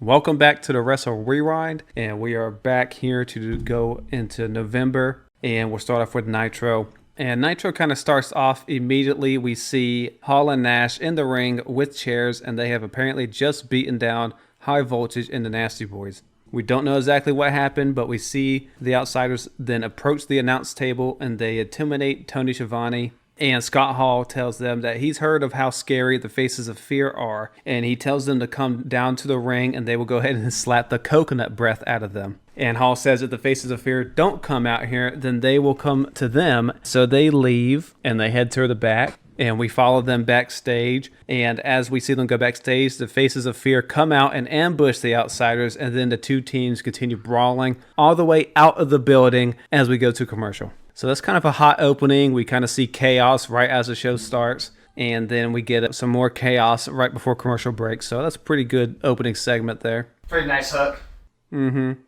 Welcome back to the Wrestle Rewind, and we are back here to go into November, and we'll start off with Nitro. And Nitro kind of starts off immediately. We see Hall and Nash in the ring with chairs, and they have apparently just beaten down High Voltage and the Nasty Boys. We don't know exactly what happened, but we see the Outsiders then approach the announce table, and they intimidate Tony Schiavone. And Scott Hall tells them that he's heard of how scary the Faces of Fear are, and he tells them to come down to the ring, and they will go ahead and slap the coconut breath out of them. And Hall says that the Faces of Fear don't come out here, then they will come to them. So they leave, and they head to the back, and we follow them backstage. And as we see them go backstage, the Faces of Fear come out and ambush the Outsiders, and then the two teams continue brawling all the way out of the building as we go to commercial. So that's kind of a hot opening. We kind of see chaos right as the show starts. And then we get some more chaos right before commercial break. So that's a pretty good opening segment there. Pretty nice hook.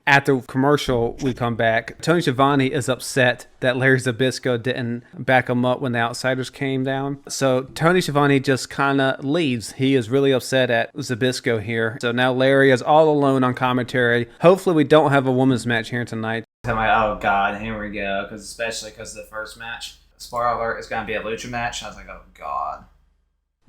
After commercial, we come back. Tony Schiavone is upset that Larry Zbyszko didn't back him up when the Outsiders came down. So Tony Schiavone just kind of leaves. He is really upset at Zbyszko here. So now Larry is all alone on commentary. Hopefully we don't have a women's match here tonight. I'm like, oh God, here we go. Especially because the first match, spoiler alert, is going to be a lucha match. I was like, oh God.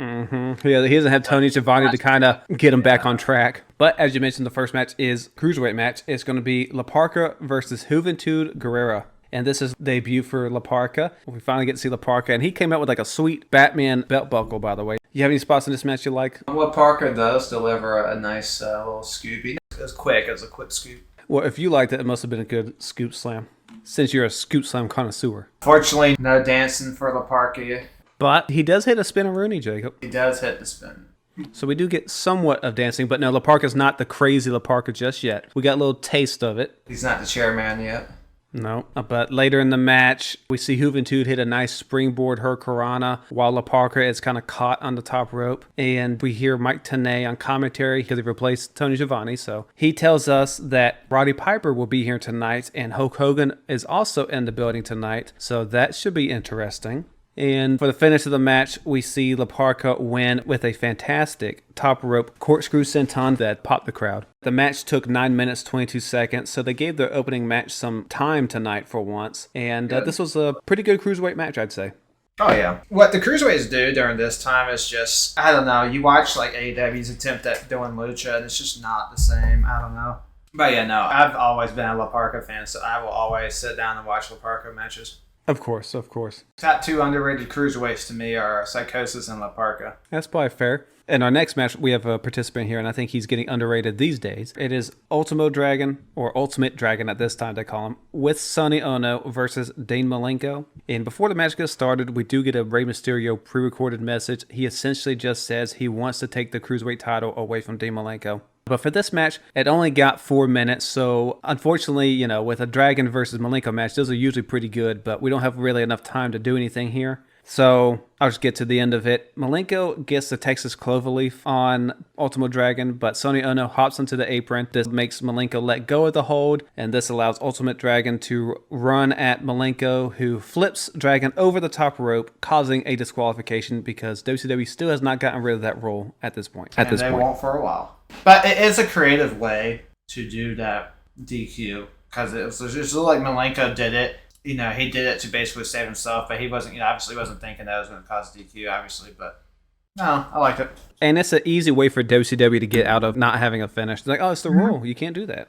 Yeah, he doesn't have Tony Schiavone to kind of get him back on track. But as you mentioned, the first match is cruiserweight match. It's going to be La Parka versus Juventud Guerrera. And this is debut for La Parka. We finally get to see La Parka. And he came out with like a sweet Batman belt buckle, by the way. You have any spots in this match you like? La Parka does deliver a nice little scoopy. It was quick. It was a quick scoop. Well, if you liked it, it must have been a good scoop slam, since you're a scoop slam connoisseur. Fortunately, no dancing for La Parka. But he does hit a spin-a-rooney, Jacob. He does hit the spin. So we do get somewhat of dancing, but no, La Parka's not the crazy La Parka just yet. We got a little taste of it. He's not the chairman yet. No, but later in the match, we see Juventud hit a nice springboard Hurricanrana while La Parka is kind of caught on the top rope. And we hear Mike Tenay on commentary because he replaced Tony Schiavone. So he tells us that Roddy Piper will be here tonight and Hulk Hogan is also in the building tonight. So that should be interesting. And for the finish of the match, we see La Parka win with a fantastic top rope corkscrew senton that popped the crowd. The match took 9 minutes, 22 seconds, so they gave their opening match some time tonight for once. And this was a pretty good cruiserweight match, I'd say. Oh, yeah. What the cruiserweights do during this time is just, I don't know, you watch like AEW's attempt at doing lucha, and it's just not the same. I don't know. But yeah, no, I've always been a La Parka fan, so I will always sit down and watch La Parka matches. Of course, of course. Top two underrated cruiserweights to me are Psychosis and La Parka. That's probably fair. In our next match, we have a participant here, and I think he's getting underrated these days. It is Ultimo Dragon, or Ultimate Dragon at this time they call him, with Sonny Ono versus Dean Malenko. And before the match gets started, we do get a Rey Mysterio pre-recorded message. He essentially just says he wants to take the cruiserweight title away from Dean Malenko. But for this match, it only got 4 minutes, so unfortunately, with a Dragon versus Malenko match, those are usually pretty good, but we don't have really enough time to do anything here. So I'll just get to the end of it. Malenko gets the Texas Cloverleaf on Ultimo Dragon, but Sonny Ono hops onto the apron. This makes Malenko let go of the hold, and this allows Ultimate Dragon to run at Malenko, who flips Dragon over the top rope, causing a disqualification because WCW still has not gotten rid of that rule at this point. And they won't for a while. But it is a creative way to do that DQ, because it was just like Malenko did it. He did it to basically save himself, but he wasn't, obviously wasn't thinking that it was going to cause DQ, obviously, but no, I liked it. And it's an easy way for WCW to get out of not having a finish. It's like, oh, it's the rule. You can't do that,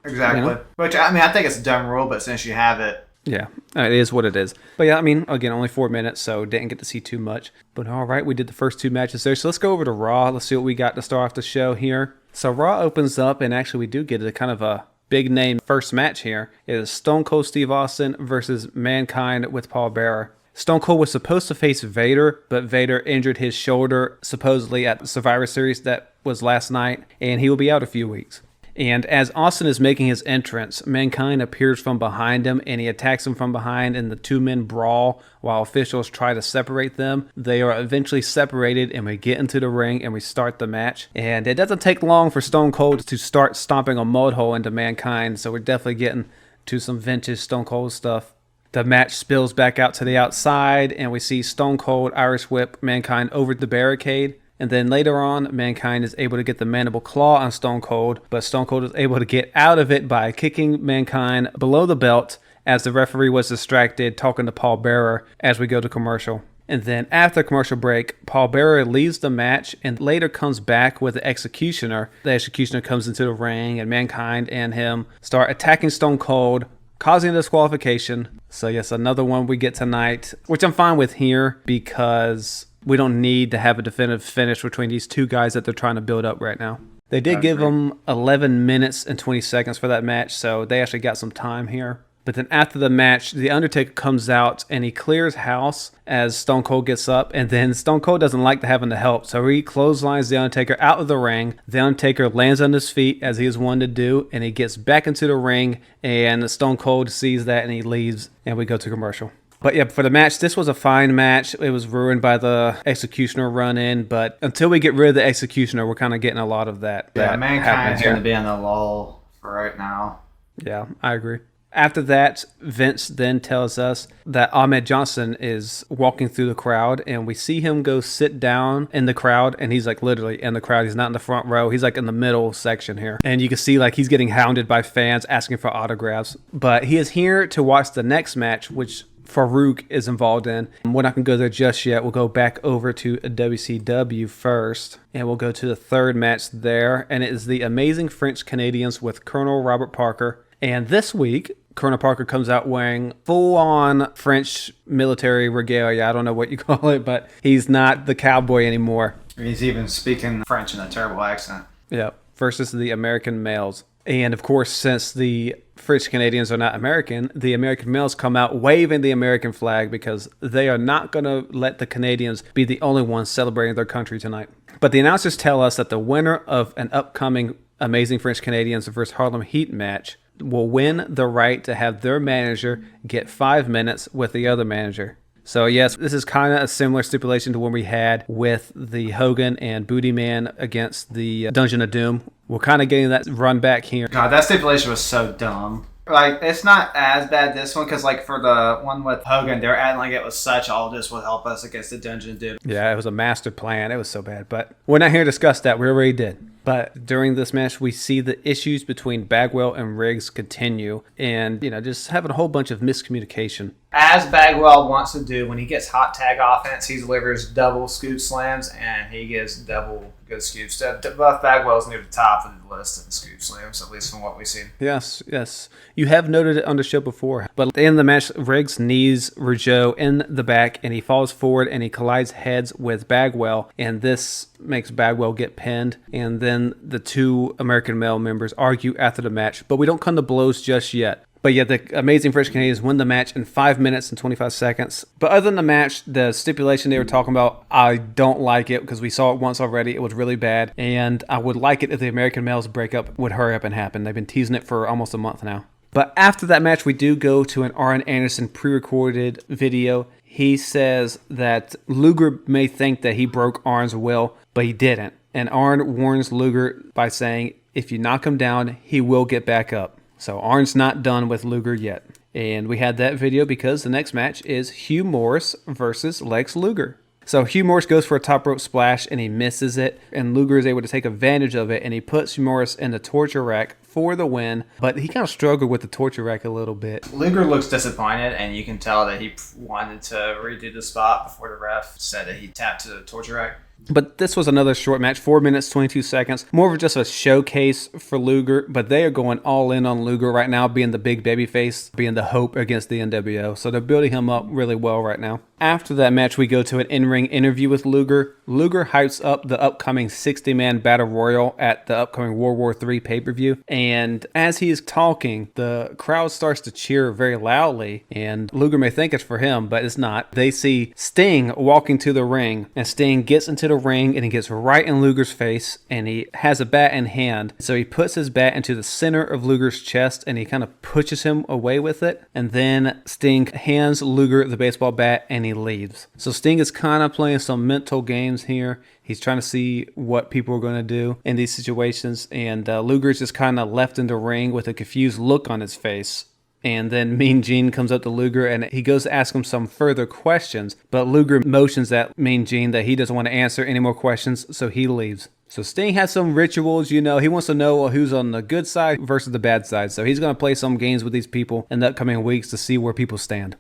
Exactly. Which, I think it's a dumb rule, but since you have it. Yeah, it is what it is. But yeah, again, only 4 minutes, so didn't get to see too much. But all right, we did the first 2 matches there. So let's go over to Raw. Let's see what we got to start off the show here. So Raw opens up, and actually we do get a kind of a big name first match here. It is Stone Cold Steve Austin versus Mankind with Paul Bearer. Stone Cold was supposed to face Vader, but Vader injured his shoulder supposedly at the Survivor Series that was last night, and he will be out a few weeks. And as Austin is making his entrance, Mankind appears from behind him, and he attacks him from behind, and the two men brawl while officials try to separate them. They are eventually separated, and we get into the ring, and we start the match. And it doesn't take long for Stone Cold to start stomping a mud hole into Mankind, so we're definitely getting to some vintage Stone Cold stuff. The match spills back out to the outside, and we see Stone Cold Irish whip Mankind over the barricade. And then later on, Mankind is able to get the mandible claw on Stone Cold, but Stone Cold is able to get out of it by kicking Mankind below the belt as the referee was distracted talking to Paul Bearer as we go to commercial. And then after commercial break, Paul Bearer leaves the match and later comes back with the Executioner. The Executioner comes into the ring and Mankind and him start attacking Stone Cold, causing a disqualification. So yes, another one we get tonight, which I'm fine with here because we don't need to have a definitive finish between these two guys that they're trying to build up right now. They did give them 11 minutes and 20 seconds for that match, so they actually got some time here. But then after the match, The Undertaker comes out and he clears house as Stone Cold gets up. And then Stone Cold doesn't like having to help, so he clotheslines The Undertaker out of the ring. The Undertaker lands on his feet as he is one to do, and he gets back into the ring. And Stone Cold sees that and he leaves, and we go to commercial. But yeah, for the match, this was a fine match. It was ruined by the Executioner run-in, but until we get rid of the Executioner, we're kind of getting a lot of that. Yeah, Mankind's going to be on the lull for right now. Yeah, I agree. After that, Vince then tells us that Ahmed Johnson is walking through the crowd, and we see him go sit down in the crowd, and he's like literally in the crowd. He's not in the front row. He's like in the middle section here. And you can see like he's getting hounded by fans asking for autographs. But he is here to watch the next match, which Farouk is involved in. We're not going to go there just yet. We'll go back over to WCW first, and we'll go to the third match there, and it is the Amazing French Canadians with Colonel Robert Parker. And this week, Colonel Parker comes out wearing full-on French military regalia. I don't know what you call it, but he's not the cowboy anymore. He's even speaking French in a terrible accent. Yeah, versus the American males. And of course, since the French Canadians are not American, the American males come out waving the American flag because they are not going to let the Canadians be the only ones celebrating their country tonight. But the announcers tell us that the winner of an upcoming Amazing French Canadians versus Harlem Heat match will win the right to have their manager get 5 minutes with the other manager. So yes, this is kind of a similar stipulation to what we had with the Hogan and Booty Man against the Dungeon of Doom. We're kind of getting that run back here. God, that stipulation was so dumb. Like, it's not as bad this one, because like for the one with Hogan, they're acting like it was such all this will help us against the Dungeon of Doom. Yeah, it was a master plan. It was so bad. But we're not here to discuss that. We already did. But during this match, we see the issues between Bagwell and Riggs continue and, just having a whole bunch of miscommunication. As Bagwell wants to do, when he gets hot tag offense, he delivers double scoop slams and he gets double good scoops. Both Bagwell's near the top of the list in scoop slams, at least from what we've seen. Yes. You have noted it on the show before. But at the end of the match, Riggs knees Rougeau in the back and he falls forward and he collides heads with Bagwell. And this makes Bagwell get pinned. And then the two American male members argue after the match. But we don't come to blows just yet. But yeah, the Amazing French Canadians win the match in 5 minutes and 25 seconds. But other than the match, the stipulation they were talking about, I don't like it because we saw it once already. It was really bad. And I would like it if the American males breakup would hurry up and happen. They've been teasing it for almost a month now. But after that match, we do go to an Arn Anderson pre-recorded video. He says that Luger may think that he broke Arn's will, but he didn't. And Arn warns Luger by saying, if you knock him down, he will get back up. So Arn's not done with Luger yet. And we had that video because the next match is Hugh Morris versus Lex Luger. So Hugh Morris goes for a top rope splash and he misses it. And Luger is able to take advantage of it and he puts Hugh Morris in the torture rack for the win. But he kind of struggled with the torture rack a little bit. Luger looks disappointed and you can tell that he wanted to redo the spot before the ref said that he tapped to the torture rack. But this was another short match, 4 minutes, 22 seconds. More of just a showcase for Luger, but they are going all in on Luger right now, being the big babyface, being the hope against the NWO. So they're building him up really well right now. After that match, we go to an in-ring interview with Luger. Luger hypes up the upcoming 60-man Battle Royal at the upcoming World War III pay-per-view. And as he is talking, the crowd starts to cheer very loudly. And Luger may think it's for him, but it's not. They see Sting walking to the ring, and Sting gets into the ring and he gets right in Luger's face and he has a bat in hand. So he puts his bat into the center of Luger's chest and he kind of pushes him away with it. And then Sting hands Luger the baseball bat and he leaves. So Sting is kind of playing some mental games here. He's trying to see what people are going to do in these situations. And Luger's just kind of left in the ring with a confused look on his face. And then Mean Gene comes up to Luger and he goes to ask him some further questions. But Luger motions at Mean Gene that he doesn't want to answer any more questions, so he leaves. So Sting has some rituals, he wants to know who's on the good side versus the bad side. So he's going to play some games with these people in the upcoming weeks to see where people stand.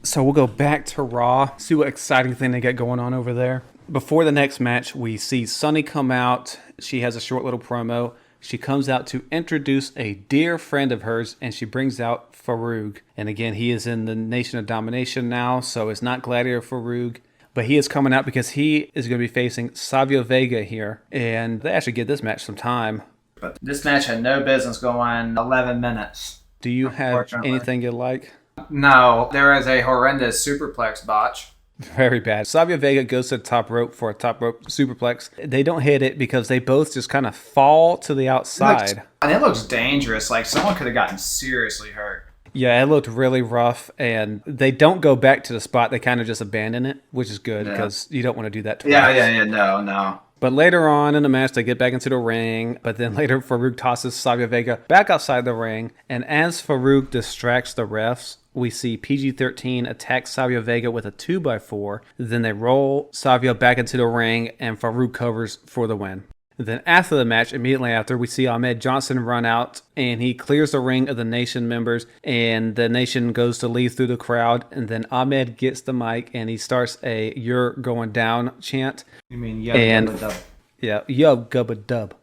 So we'll go back to Raw, see what exciting thing they got going on over there. Before the next match, we see Sunny come out. She has a short little promo. She comes out to introduce a dear friend of hers, and she brings out Farouk. And again, he is in the Nation of Domination now, so it's not Gladiator Farouk. But he is coming out because he is going to be facing Savio Vega here. And they actually give this match some time. But this match had no business going 11 minutes. Do you have anything you like? No, there is a horrendous superplex botch. Very bad. Savio Vega goes to the top rope for a top rope superplex. They don't hit it because they both just kind of fall to the outside. It looks dangerous. Like someone could have gotten seriously hurt. Yeah, it looked really rough, and they don't go back to the spot. They kind of just abandon it, which is good because you don't want to do that twice. Yeah, no. But later on in the match, they get back into the ring, but then later Farouk tosses Savio Vega back outside the ring, and as Farouk distracts the refs, we see PG-13 attack Savio Vega with a 2x4. Then they roll Savio back into the ring, and Farouk covers for the win. Then after the match, immediately after, we see Ahmed Johnson run out, and he clears the ring of the Nation members, and the Nation goes to leave through the crowd, and then Ahmed gets the mic, and he starts a "You're Going Down" chant. You mean Gubba Dub? Yeah, Yo Gubba Dub.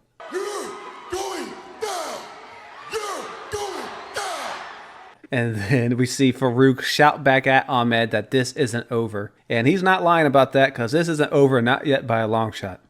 And then we see Farouk shout back at Ahmed that this isn't over. And he's not lying about that because this isn't over, not yet by a long shot.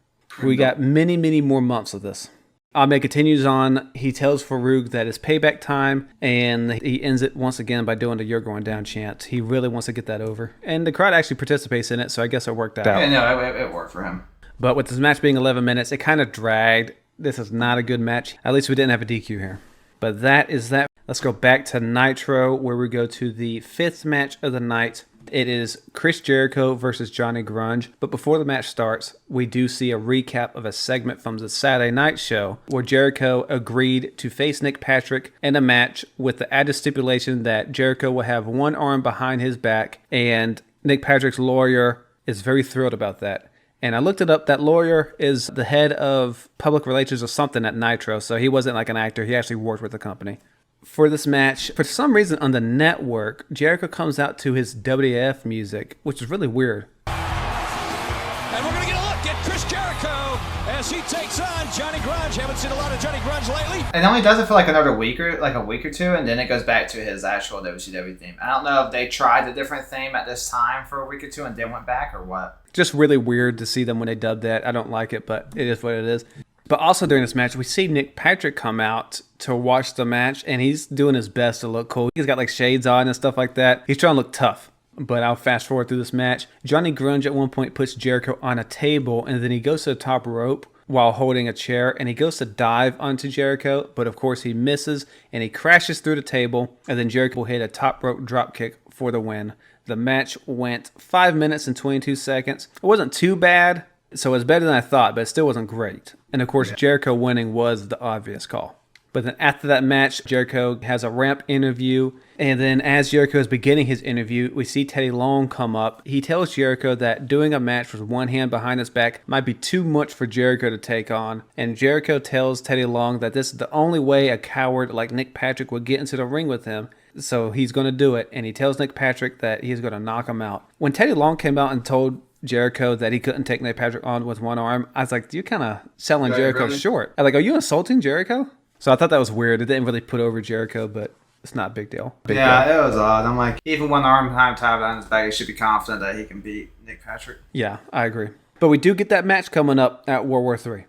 We got many, many more months of this. Ahmed continues on. He tells Farouk that it's payback time, and he ends it once again by doing the "You're Going Down" chant. He really wants to get that over. And the crowd actually participates in it, so I guess it worked out. Yeah, no, it worked for him. But with this match being 11 minutes, it kind of dragged. This is not a good match. At least we didn't have a DQ here. But that is that. Let's go back to Nitro, where we go to the 5th match of the night. It is Chris Jericho versus Johnny Grunge. But before the match starts, we do see a recap of a segment from the Saturday Night Show where Jericho agreed to face Nick Patrick in a match with the added stipulation that Jericho will have one arm behind his back, and Nick Patrick's lawyer is very thrilled about that. And I looked it up. That lawyer is the head of public relations or something at Nitro, so he wasn't like an actor. He actually worked with the company. For this match, for some reason on the network, Jericho comes out to his WWF music, which is really weird. And we're going to get a look at Chris Jericho as he takes on Johnny Grunge. Haven't seen a lot of Johnny Grunge lately. And only does it for like a week or two, and then it goes back to his actual WCW theme. I don't know if they tried a different theme at this time for a week or two and then went back or what. Just really weird to see them when they dubbed that. I don't like it, but it is what it is. But also during this match, we see Nick Patrick come out to watch the match, and he's doing his best to look cool. He's got like shades on and stuff like that. He's trying to look tough. But I'll fast forward through this match. Johnny Grunge at one point puts Jericho on a table, and then he goes to the top rope while holding a chair, and he goes to dive onto Jericho, but of course he misses, and he crashes through the table, and then Jericho will hit a top rope dropkick for the win. The match went 5 minutes and 22 seconds. It wasn't too bad, so it was better than I thought, but it still wasn't great. And of course, Jericho winning was the obvious call. But then after that match, Jericho has a ramp interview. And then as Jericho is beginning his interview, we see Teddy Long come up. He tells Jericho that doing a match with one hand behind his back might be too much for Jericho to take on. And Jericho tells Teddy Long that this is the only way a coward like Nick Patrick would get into the ring with him. So he's going to do it. And he tells Nick Patrick that he's going to knock him out. When Teddy Long came out and told Jericho that he couldn't take Nick Patrick on with one arm, I was like, you're kind of selling Jericho short. I was like, are you insulting Jericho? So I thought that was weird. It didn't really put over Jericho, but it's not a big deal. It was odd. I'm like, even one arm tied behind his back, he should be confident that he can beat Nick Patrick. Yeah, I agree. But we do get that match coming up at World War III.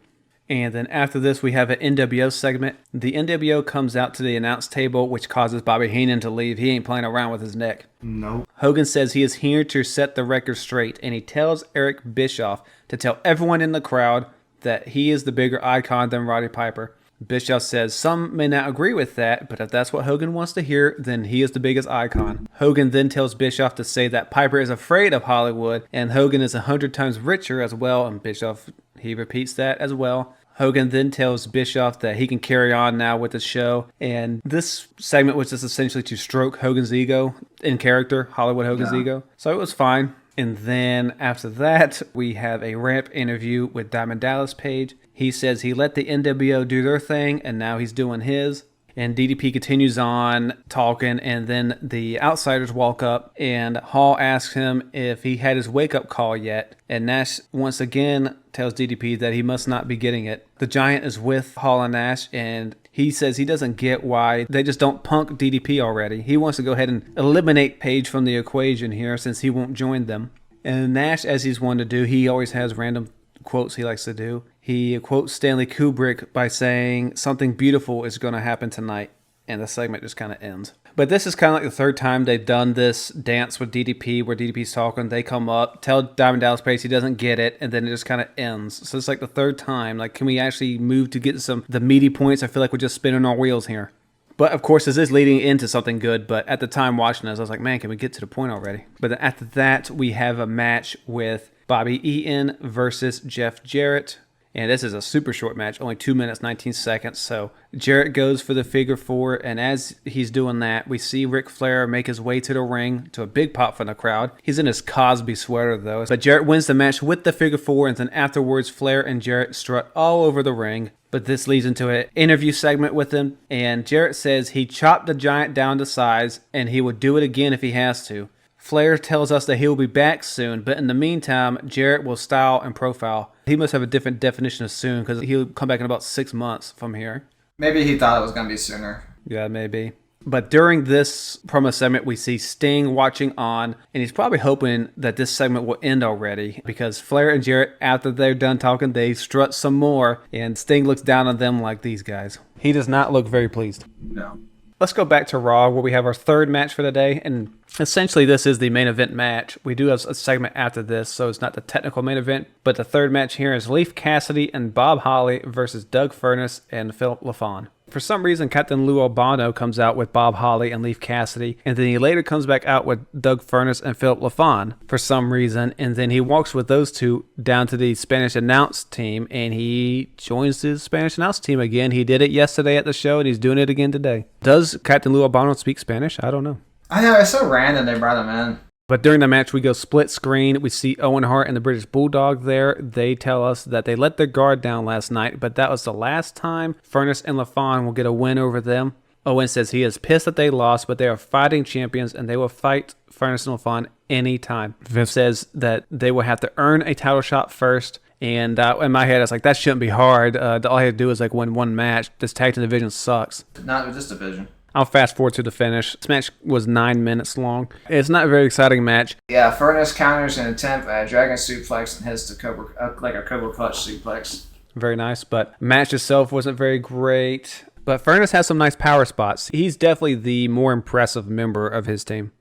And then after this, we have an NWO segment. The NWO comes out to the announce table, which causes Bobby Heenan to leave. He ain't playing around with his neck. Nope. Hogan says he is here to set the record straight, and he tells Eric Bischoff to tell everyone in the crowd that he is the bigger icon than Roddy Piper. Bischoff says some may not agree with that, but if that's what Hogan wants to hear, then he is the biggest icon. Hogan then tells Bischoff to say that Piper is afraid of Hollywood, and Hogan is 100 times richer as well, and Bischoff, he repeats that as well. Hogan then tells Bischoff that he can carry on now with the show. And this segment was just essentially to stroke Hogan's ego in character, Hollywood Hogan's ego. So it was fine. And then after that, we have a ramp interview with Diamond Dallas Page. He says he let the NWO do their thing, and now he's doing his. And DDP continues on talking, and then the Outsiders walk up, and Hall asks him if he had his wake-up call yet. And Nash once again tells DDP that he must not be getting it. The Giant is with Hall and Nash, and he says he doesn't get why they just don't punk DDP already. He wants to go ahead and eliminate Page from the equation here since he won't join them. And Nash, as he's one to do, he always has random quotes he likes to do. He quotes Stanley Kubrick by saying something beautiful is going to happen tonight, and the segment just kind of ends. But this is kind of like the third time they've done this dance with DDP where DDP's talking. They come up, tell Diamond Dallas Page he doesn't get it, and then it just kind of ends. So it's like the third time. Like, can we actually move to get the meaty points? I feel like we're just spinning our wheels here. But of course, this is leading into something good. But at the time watching this, I was like, man, can we get to the point already? But then after that, we have a match with Bobby Eaton versus Jeff Jarrett. And this is a super short match, only 2 minutes, 19 seconds. So Jarrett goes for the figure four. And as he's doing that, we see Ric Flair make his way to the ring to a big pop from the crowd. He's in his Cosby sweater, though. But Jarrett wins the match with the figure four. And then afterwards, Flair and Jarrett strut all over the ring. But this leads into an interview segment with him. And Jarrett says he chopped the Giant down to size. And he would do it again if he has to. Flair tells us that he will be back soon, but in the meantime, Jarrett will style and profile. He must have a different definition of soon, because he'll come back in about 6 months from here. Maybe he thought it was going to be sooner. Yeah, maybe. But during this promo segment, we see Sting watching on, and he's probably hoping that this segment will end already, because Flair and Jarrett, after they're done talking, they strut some more, and Sting looks down on them like these guys. He does not look very pleased. No. Let's go back to Raw, where we have our third match for the day, and essentially this is the main event match. We do have a segment after this, so it's not the technical main event, but the third match here is Leif Cassidy and Bob Holly versus Doug Furnas and Philip LaFon. For some reason, Captain Lou Albano comes out with Bob Holly and Leif Cassidy, and then he later comes back out with Doug Furnas and Philip LaFon for some reason, and then he walks with those two down to the Spanish announce team, and he joins the Spanish announce team again. He did it yesterday at the show, and he's doing it again today. Does Captain Lou Albano speak Spanish? I don't know. I know, it's so random they brought him in. But during the match, we go split screen. We see Owen Hart and the British Bulldog there. They tell us that they let their guard down last night, but that was the last time Furnas and LaFon will get a win over them. Owen says he is pissed that they lost, but they are fighting champions, and they will fight Furnas and LaFon anytime. Viv says that they will have to earn a title shot first. And in my head, I was like, that shouldn't be hard. All I had to do is like win one match. This tag team division sucks. Not this division. I'll fast forward to the finish. This match was 9 minutes long. It's not a very exciting match. Yeah, Furnas counters an attempt at a dragon suplex and hits the Cobra, like a Cobra Clutch suplex. Very nice, but match itself wasn't very great. But Furnas has some nice power spots. He's definitely the more impressive member of his team.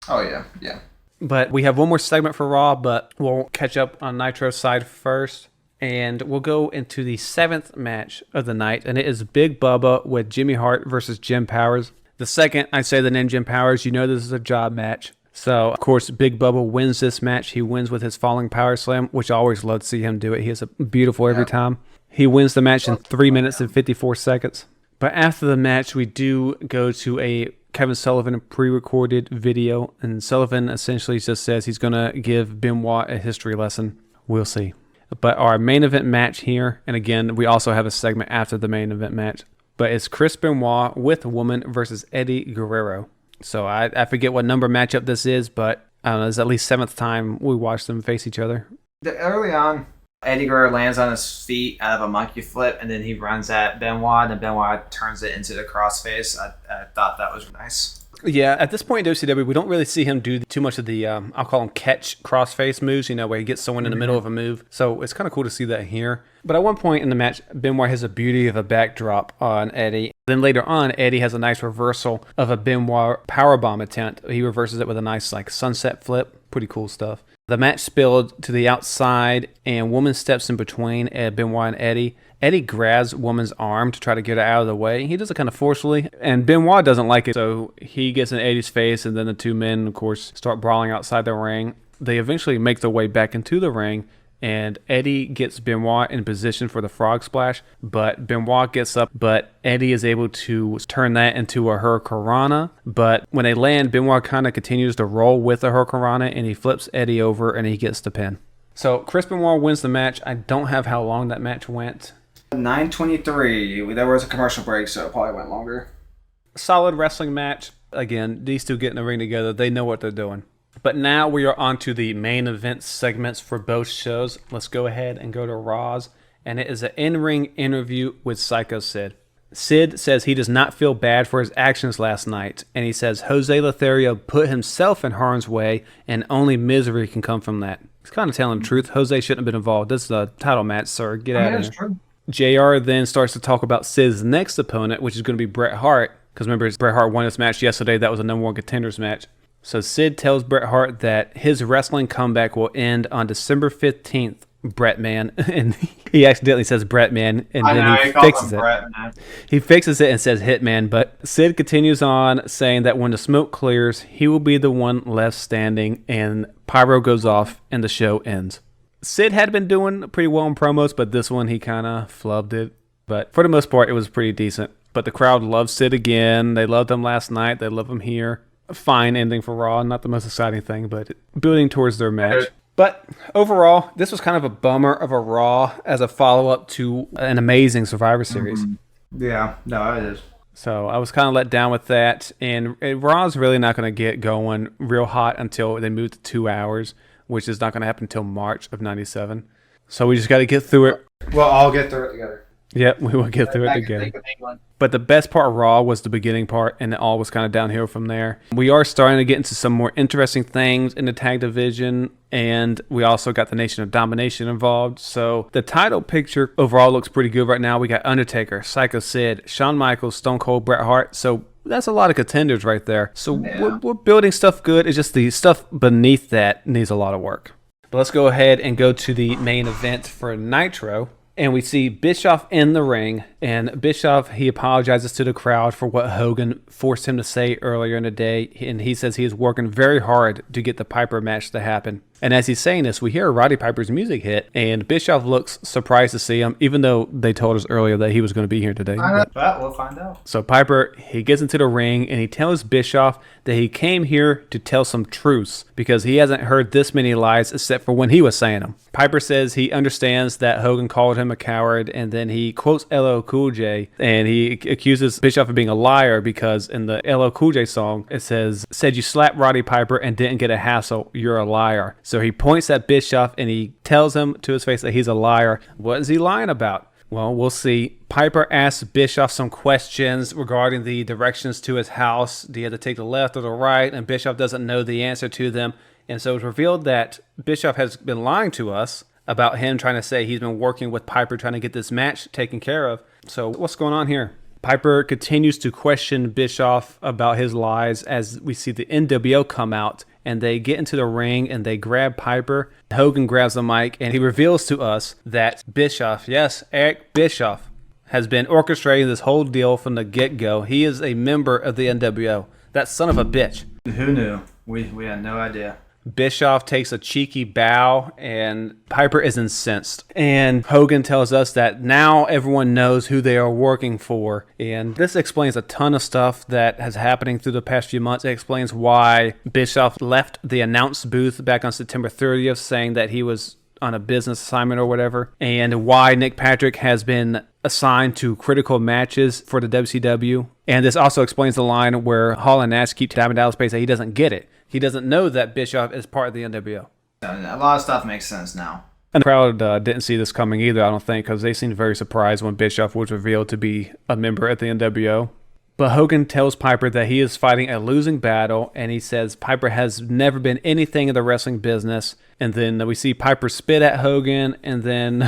Oh, yeah, yeah. But we have one more segment for Raw, but we'll catch up on Nitro's side first. And we'll go into the 7th match of the night, and it is Big Bubba with Jimmy Hart versus Jim Powers. The second I say the name Jim Powers, you know this is a job match. So, of course, Big Bubba wins this match. He wins with his falling power slam, which I always love to see him do it. He is beautiful every time. He wins the match in 3 minutes and 54 seconds. But after the match, we do go to a Kevin Sullivan pre-recorded video, and Sullivan essentially just says he's going to give Benoit a history lesson. We'll see. But our main event match here, and again, we also have a segment after the main event match, but it's Chris Benoit with Woman versus Eddie Guerrero. So I forget what number matchup this is, but I don't know, it's at least 7th time we watched them face each other. Early on, Eddie Guerrero lands on his feet out of a monkey flip, and then he runs at Benoit, and Benoit turns it into the crossface. I thought that was nice. Yeah, at this point in WCW, we don't really see him do too much of the, I'll call them catch crossface moves, where he gets someone in the middle of a move. So it's kind of cool to see that here. But at one point in the match, Benoit has a beauty of a backdrop on Eddie. Then later on, Eddie has a nice reversal of a Benoit powerbomb attempt. He reverses it with a nice sunset flip. Pretty cool stuff. The match spilled to the outside, and Woman steps in between Benoit and Eddie. Eddie grabs Woman's arm to try to get her out of the way. He does it kind of forcefully, and Benoit doesn't like it, so he gets in Eddie's face, and then the two men, of course, start brawling outside the ring. They eventually make their way back into the ring, and Eddie gets Benoit in position for the frog splash, but Benoit gets up, but Eddie is able to turn that into a hurricanrana. But when they land, Benoit kind of continues to roll with the hurricanrana, and he flips Eddie over, and he gets the pin. So Chris Benoit wins the match. I don't have how long that match went. 9:23. There was a commercial break, so it probably went longer. Solid wrestling match. Again, these two get in the ring together. They know what they're doing. But now we are on to the main event segments for both shows. Let's go ahead and go to Raw's. And it is an in-ring interview with Sycho Sid. Sid says he does not feel bad for his actions last night. And he says Jose Lothario put himself in harm's way and only misery can come from that. He's kind of telling the truth. Jose shouldn't have been involved. This is a title match, sir. Get out of here. True. JR then starts to talk about Sid's next opponent, which is going to be Bret Hart. Because remember, Bret Hart won this match yesterday. That was a number one contenders match. So Sid tells Bret Hart that his wrestling comeback will end on December 15th, Bret Man. And he accidentally says Bret Man, and then he fixes it. He fixes it and says Hitman. But Sid continues on saying that when the smoke clears, he will be the one left standing, and pyro goes off and the show ends. Sid had been doing pretty well in promos, but this one he kind of flubbed it. But for the most part, it was pretty decent. But the crowd loves Sid again. They loved him last night. They love him here. A fine ending for Raw. Not the most exciting thing, but building towards their match. But overall, this was kind of a bummer of a Raw as a follow-up to an amazing Survivor Series. Yeah, no, it is. So I was kind of let down with that. And Raw's really not going to get going real hot until they move to 2 hours, which is not going to happen until March of 97. So we just got to get through it. We'll all get through it together. Yep, we will get through it together. But the best part of Raw was the beginning part, and it all was kind of downhill from there. We are starting to get into some more interesting things in the tag division, and we also got the Nation of Domination involved. So the title picture overall looks pretty good right now. We got Undertaker, Sycho Sid, Shawn Michaels, Stone Cold, Bret Hart. So that's a lot of contenders right there. So we're building stuff good. It's just the stuff beneath that needs a lot of work. But let's go ahead and go to the main event for Nitro. And we see Bischoff in the ring, and Bischoff, he apologizes to the crowd for what Hogan forced him to say earlier in the day, and he says he is working very hard to get the Piper match to happen. And as he's saying this, we hear Roddy Piper's music hit, and Bischoff looks surprised to see him, even though they told us earlier that he was going to be here today. But we'll find out. So Piper, he gets into the ring, and he tells Bischoff that he came here to tell some truths, because he hasn't heard this many lies except for when he was saying them. Piper says he understands that Hogan called him a coward, and then he quotes LL Cool J, and he accuses Bischoff of being a liar because in the LL Cool J song, it said you slapped Roddy Piper and didn't get a hassle, you're a liar. So he points at Bischoff and he tells him to his face that he's a liar. What is he lying about? Well, we'll see. Piper asks Bischoff some questions regarding the directions to his house. Do you have to take the left or the right? And Bischoff doesn't know the answer to them. And so it's revealed that Bischoff has been lying to us about him trying to say he's been working with Piper trying to get this match taken care of. So what's going on here? Piper continues to question Bischoff about his lies as we see the NWO come out and they get into the ring and they grab Piper. Hogan grabs the mic and he reveals to us that Bischoff, yes, Eric Bischoff, has been orchestrating this whole deal from the get-go. He is a member of the NWO. That son of a bitch. Who knew? We had no idea. Bischoff takes a cheeky bow and Piper is incensed. And Hogan tells us that now everyone knows who they are working for. And this explains a ton of stuff that has happening through the past few months. It explains why Bischoff left the announce booth back on September 30th saying that he was on a business assignment or whatever. And why Nick Patrick has been assigned to critical matches for the WCW. And this also explains the line where Hall and Nash keep Diamond Dallas Page that he doesn't get it. He doesn't know that Bischoff is part of the NWO. A lot of stuff makes sense now. And the crowd didn't see this coming either, I don't think, because they seemed very surprised when Bischoff was revealed to be a member at the NWO. But Hogan tells Piper that he is fighting a losing battle, and he says Piper has never been anything in the wrestling business. And then we see Piper spit at Hogan, and then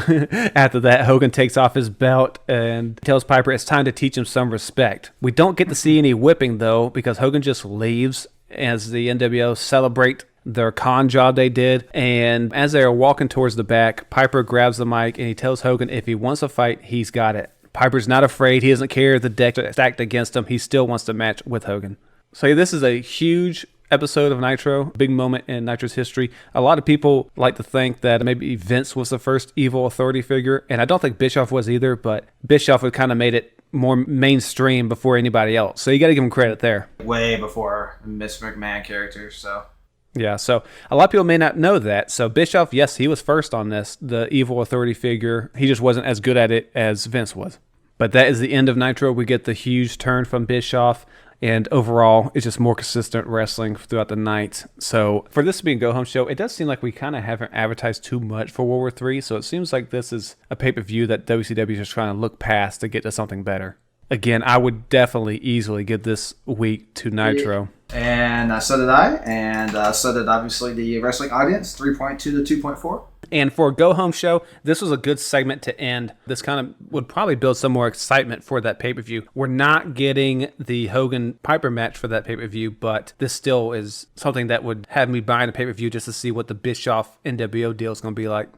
after that, Hogan takes off his belt and tells Piper it's time to teach him some respect. We don't get to see any whipping, though, because Hogan just leaves as the NWO celebrate their con job they did. And as they are walking towards the back, Piper grabs the mic and he tells Hogan if he wants a fight, he's got it. Piper's not afraid. He doesn't care if the deck is stacked against him. He still wants to match with Hogan. So this is a huge episode of Nitro, big moment in Nitro's history. A lot of people like to think that maybe Vince was the first evil authority figure, and I don't think Bischoff was either, but Bischoff had kind of made it more mainstream before anybody else. So you got to give him credit there. Way before Miss McMahon characters, so. Yeah, so a lot of people may not know that. So Bischoff, yes, he was first on this, the evil authority figure. He just wasn't as good at it as Vince was. But that is the end of Nitro. We get the huge turn from Bischoff, and overall, it's just more consistent wrestling throughout the night. So for this to be a go-home show, it does seem like we kind of haven't advertised too much for World War III, so it seems like this is a pay-per-view that WCW is just trying to look past to get to something better. Again, I would definitely easily give this week to Nitro. And so did I, and so did obviously the wrestling audience, 3.2 to 2.4. And for a go-home show, this was a good segment to end. This kind of would probably build some more excitement for that pay-per-view. We're not getting the Hogan-Piper match for that pay-per-view, but this still is something that would have me buying a pay-per-view just to see what the Bischoff NWO deal is going to be like.